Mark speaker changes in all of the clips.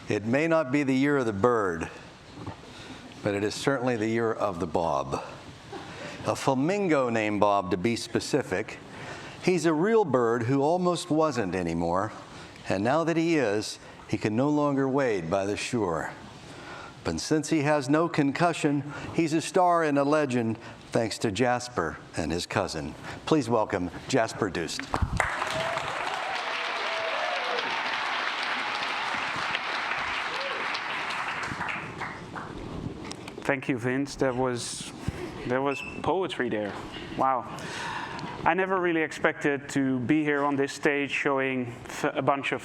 Speaker 1: It may not be the year of the bird, but it is certainly the year of the bob. A flamingo named Bob, to be specific. He's a real bird who almost wasn't anymore, and now that he is, he can no longer wade by the shore. But since he has no concussion, he's a star and a legend, thanks to Jasper and his cousin. Please welcome Jasper Doest.
Speaker 2: Thank you, Vince. There was poetry there. Wow. I never really expected to be here on this stage showing a bunch of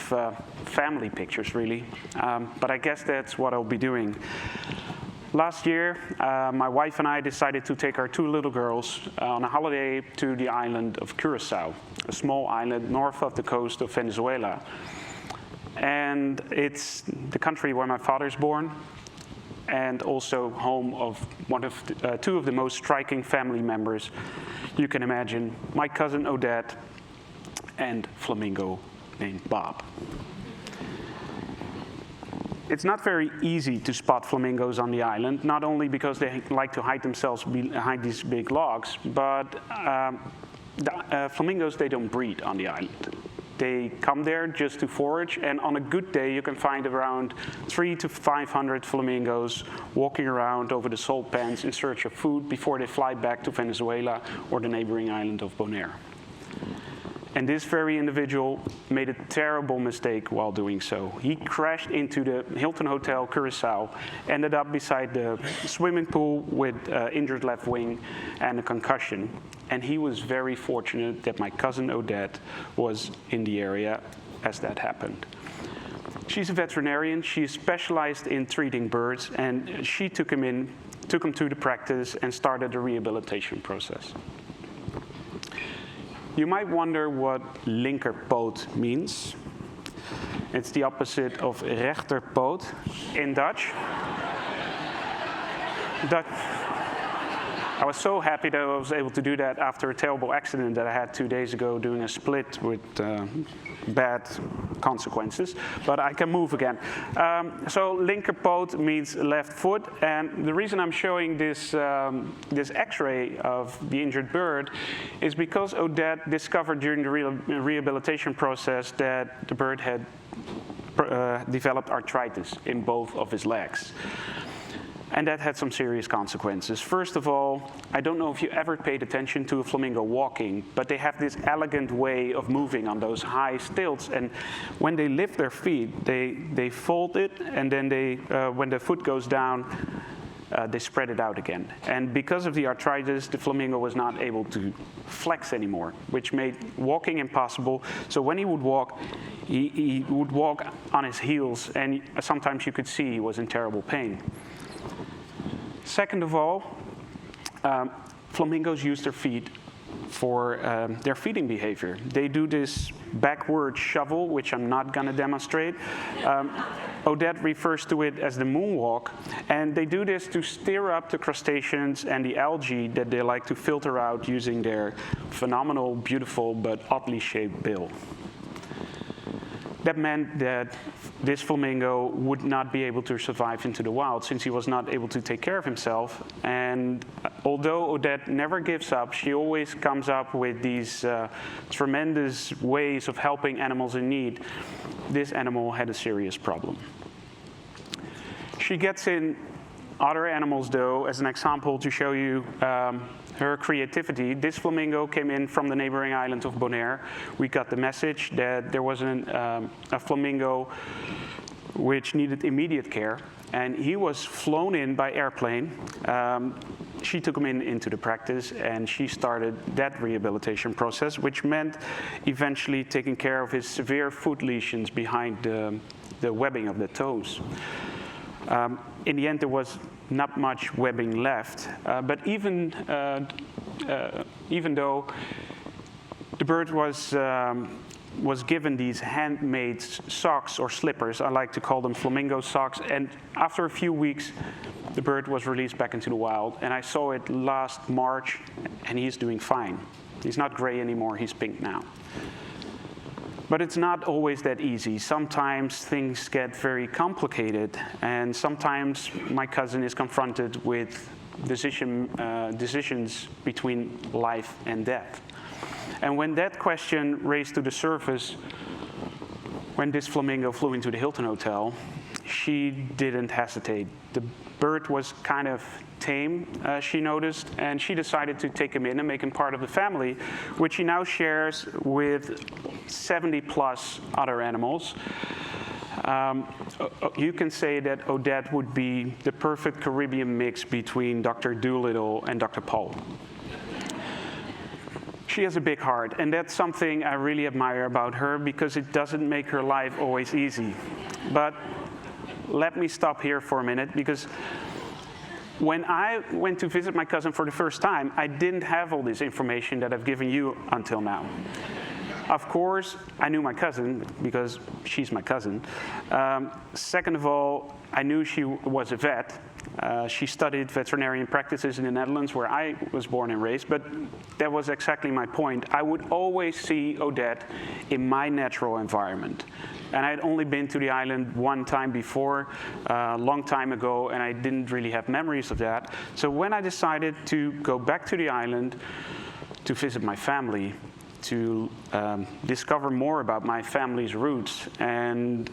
Speaker 2: family pictures, really. But I guess that's what I'll be doing. Last year, my wife and I decided to take our two little girls on a holiday to the island of Curacao, a small island north of the coast of Venezuela. And it's the country where my father's born, and also home of two of the most striking family members you can imagine, my cousin Odette and Flamingo named Bob. It's not very easy to spot flamingos on the island, not only because they like to hide themselves behind these big logs, but flamingos, they don't breed on the island. They come there just to forage, and on a good day you can find around 300 to 500 flamingos walking around over the salt pans in search of food before they fly back to Venezuela or the neighboring island of Bonaire. And this very individual made a terrible mistake while doing so. He crashed into the Hilton Hotel Curacao, ended up beside the swimming pool with injured left wing and a concussion. And he was very fortunate that my cousin Odette was in the area as that happened. She's a veterinarian. She specialized in treating birds, and she took him to the practice and started the rehabilitation process. You might wonder what linkerpoot means. It's the opposite of rechterpoot in Dutch. I was so happy that I was able to do that after a terrible accident that I had 2 days ago doing a split with bad consequences, but I can move again. So linkerpoot means left foot, and the reason I'm showing this x-ray of the injured bird is because Odette discovered during the rehabilitation process that the bird had developed arthritis in both of his legs. And that had some serious consequences. First of all, I don't know if you ever paid attention to a flamingo walking, but they have this elegant way of moving on those high stilts. And when they lift their feet, they fold it, and then when the foot goes down, they spread it out again. And because of the arthritis, the flamingo was not able to flex anymore, which made walking impossible. So when he would walk, he would walk on his heels, and sometimes you could see he was in terrible pain. Second of all, flamingos use their feet for their feeding behavior. They do this backward shovel, which I'm not going to demonstrate. Odette refers to it as the moonwalk, and they do this to stir up the crustaceans and the algae that they like to filter out using their phenomenal, beautiful, but oddly shaped bill. That meant that this flamingo would not be able to survive into the wild since he was not able to take care of himself. And although Odette never gives up, she always comes up with these tremendous ways of helping animals in need. This animal had a serious problem. She gets in other animals, though, as an example to show you her creativity. This flamingo came in from the neighboring island of Bonaire. We got the message that there was a flamingo which needed immediate care, and he was flown in by airplane. She took him into the practice, and she started that rehabilitation process, which meant eventually taking care of his severe foot lesions behind the webbing of the toes. In the end, there was not much webbing left, but even though the bird was given these handmade socks or slippers, I like to call them flamingo socks, and after a few weeks, the bird was released back into the wild, and I saw it last March, and he's doing fine. He's not gray anymore, he's pink now. But it's not always that easy. Sometimes things get very complicated, and sometimes my cousin is confronted with decisions between life and death. And when that question raised to the surface, when this flamingo flew into the Hilton Hotel, she didn't hesitate. The bird was kind of tame, she noticed, and she decided to take him in and make him part of the family, which she now shares with 70 plus other animals. You can say that Odette would be the perfect Caribbean mix between Dr. Dolittle and Dr. Poe. She has a big heart, and that's something I really admire about her, because it doesn't make her life always easy. But let me stop here for a minute, because when I went to visit my cousin for the first time, I didn't have all this information that I've given you until now. Of course, I knew my cousin because she's my cousin. Second of all, I knew she was a vet. She studied veterinarian practices in the Netherlands, where I was born and raised, but that was exactly my point. I would always see Odette in my natural environment. And I'd only been to the island one time before, a long time ago, and I didn't really have memories of that. So when I decided to go back to the island to visit my family, to discover more about my family's roots, and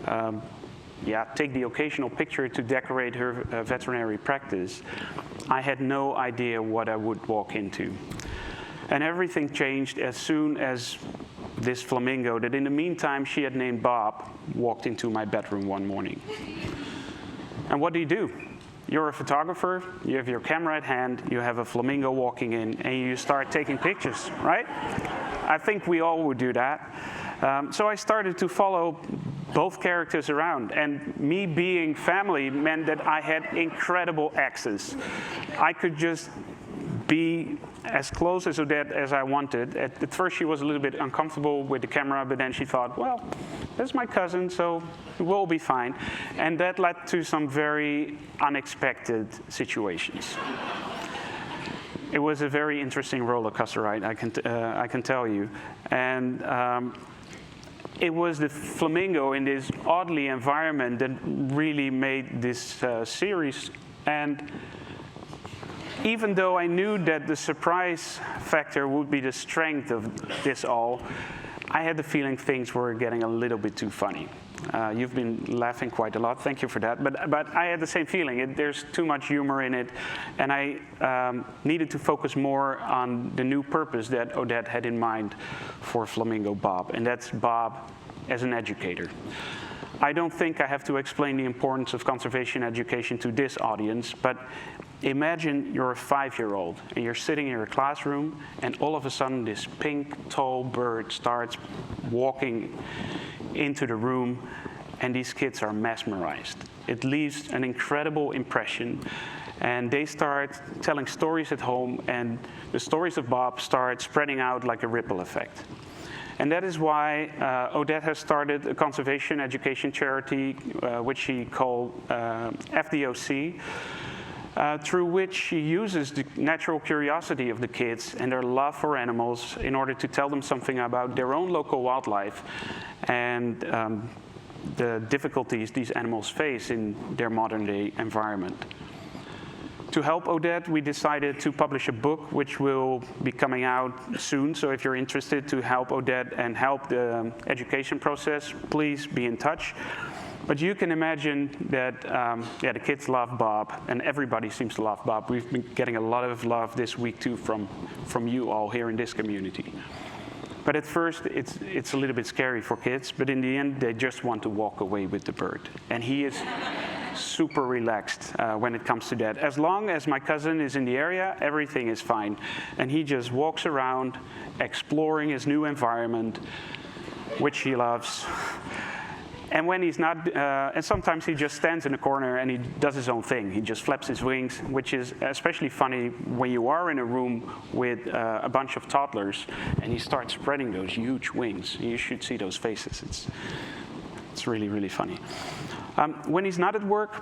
Speaker 2: take the occasional picture to decorate her veterinary practice, I had no idea what I would walk into. And everything changed as soon as this flamingo, that in the meantime she had named Bob, walked into my bedroom one morning. And what do? You're a photographer, you have your camera at hand, you have a flamingo walking in, and you start taking pictures, right? I think we all would do that. So I started to follow both characters around, and me being family meant that I had incredible access. I could just be as close as Odette as I wanted. At first she was a little bit uncomfortable with the camera, but then she thought, well, that's my cousin, so we'll be fine. And that led to some very unexpected situations. It was a very interesting roller coaster ride, I can tell you. And it was the flamingo in this oddly environment that really made this series. And even though I knew that the surprise factor would be the strength of this all, I had the feeling things were getting a little bit too funny. You've been laughing quite a lot, thank you for that, but I had the same feeling. There's too much humor in it, and I needed to focus more on the new purpose that Odette had in mind for Flamingo Bob, and that's Bob as an educator. I don't think I have to explain the importance of conservation education to this audience, but imagine you're a 5-year-old and you're sitting in your classroom, and all of a sudden this pink, tall bird starts walking into the room, and these kids are mesmerized. It leaves an incredible impression, and they start telling stories at home, and the stories of Bob start spreading out like a ripple effect. And that is why Odette has started a conservation education charity, which she called FDOC, through which she uses the natural curiosity of the kids and their love for animals in order to tell them something about their own local wildlife and the difficulties these animals face in their modern-day environment. To help Odette, we decided to publish a book which will be coming out soon. So if you're interested to help Odette and help the education process, please be in touch. But you can imagine that the kids love Bob, and everybody seems to love Bob. We've been getting a lot of love this week too from you all here in this community. But at first, it's a little bit scary for kids, but in the end, they just want to walk away with the bird. And he is super relaxed when it comes to that. As long as my cousin is in the area, everything is fine. And he just walks around, exploring his new environment, which he loves. And when he's not, and sometimes he just stands in a corner and he does his own thing. He just flaps his wings, which is especially funny when you are in a room with a bunch of toddlers and he starts spreading those huge wings. You should see those faces. It's really, really funny. When he's not at work,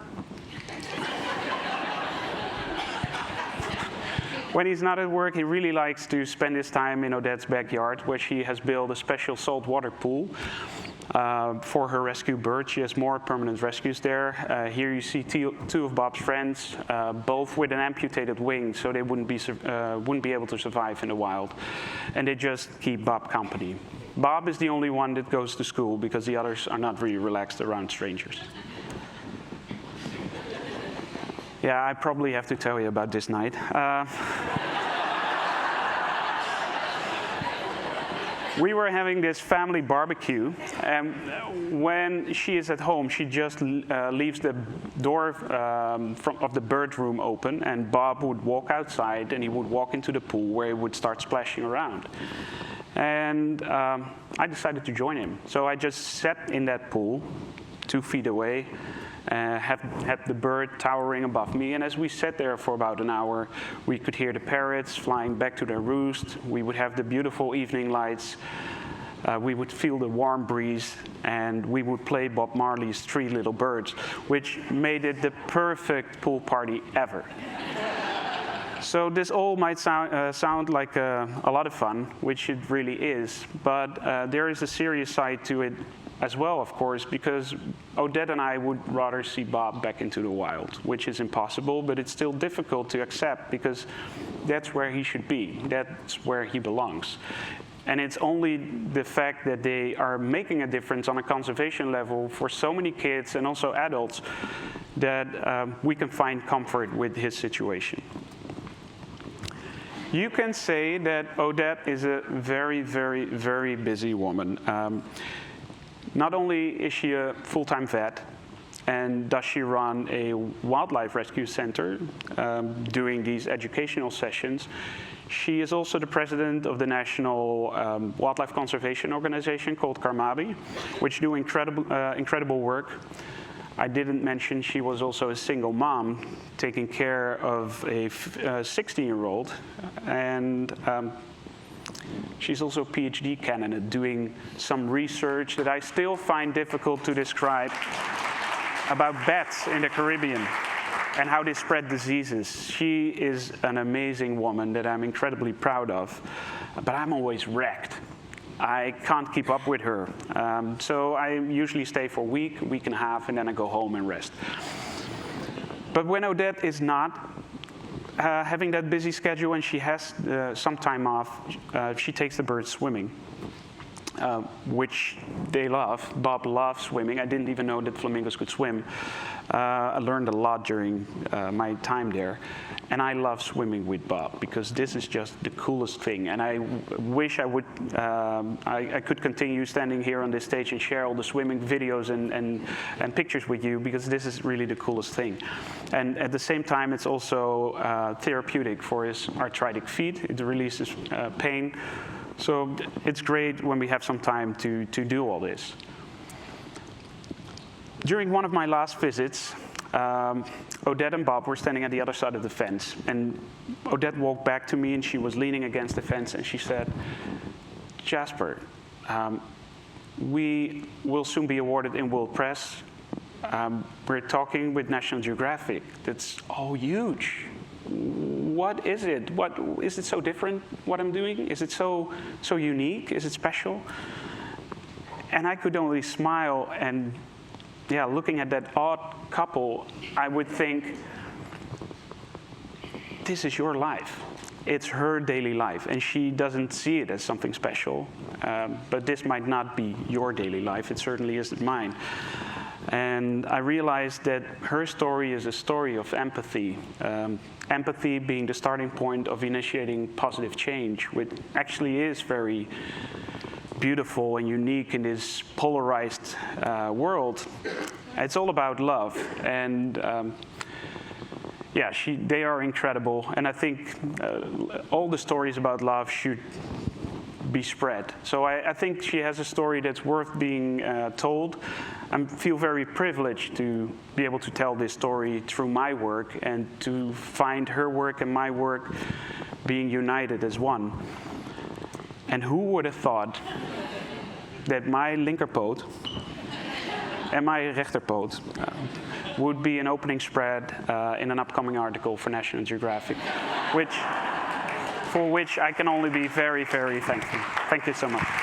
Speaker 2: When he's not at work, he really likes to spend his time in Odette's backyard, where she has built a special saltwater pool for her rescue birds. She has more permanent rescues there. Here you see two of Bob's friends, both with an amputated wing, so they wouldn't be able to survive in the wild. And they just keep Bob company. Bob is the only one that goes to school because the others are not really relaxed around strangers. Yeah, I probably have to tell you about this night. We were having this family barbecue, and when she is at home, she just leaves the door of the bird room open, and Bob would walk outside, and he would walk into the pool where he would start splashing around. And I decided to join him. So I just sat in that pool, 2 feet away, had the bird towering above me, and as we sat there for about an hour, we could hear the parrots flying back to their roost. We would have the beautiful evening lights. We would feel the warm breeze, and we would play Bob Marley's Three Little Birds, which made it the perfect pool party ever. So this all might sound like a lot of fun, which it really is, but there is a serious side to it as well, of course, because Odette and I would rather see Bob back into the wild, which is impossible, but it's still difficult to accept because that's where he should be. That's where he belongs. And it's only the fact that they are making a difference on a conservation level for so many kids and also adults that we can find comfort with his situation. You can say that Odette is a very, very, very busy woman. Not only is she a full-time vet, and does she run a wildlife rescue center doing these educational sessions, she is also the president of the National Wildlife Conservation Organization called Karmabi, which do incredible work. I didn't mention she was also a single mom taking care of a 16-year-old, and she's also a PhD candidate doing some research that I still find difficult to describe about bats in the Caribbean and how they spread diseases. She is an amazing woman that I'm incredibly proud of, but I'm always wrecked. I can't keep up with her. So I usually stay for a week and a half, and then I go home and rest. But when Odette is not having that busy schedule and she has some time off, she takes the birds swimming, which they love. Bob loves swimming. I didn't even know that flamingos could swim. I learned a lot during my time there. And I love swimming with Bob because this is just the coolest thing. And I wish I could continue standing here on this stage and share all the swimming videos and pictures with you, because this is really the coolest thing. And at the same time, it's also therapeutic for his arthritic feet. It releases pain. So it's great when we have some time to do all this. During one of my last visits, Odette and Bob were standing at the other side of the fence, and Odette walked back to me and she was leaning against the fence and she said, "Jasper, we will soon be awarded in World Press. We're talking with National Geographic. That's all huge. What is it? What is it so different what I'm doing? Is it so unique? Is it special?" And I could only smile, and yeah, looking at that odd couple, I would think, this is your life. It's her daily life, and she doesn't see it as something special. But this might not be your daily life. It certainly isn't mine. And I realized that her story is a story of empathy. Empathy being the starting point of initiating positive change, which actually is very beautiful and unique in this polarized world. It's all about love, and yeah, they are incredible. And I think all the stories about love should be spread. So I think she has a story that's worth being told. I feel very privileged to be able to tell this story through my work and to find her work and my work being united as one. And who would have thought that my linkerpoot and my rechterpoot would be an opening spread in an upcoming article for National Geographic, which for which I can only be very, very thankful. Thank you so much.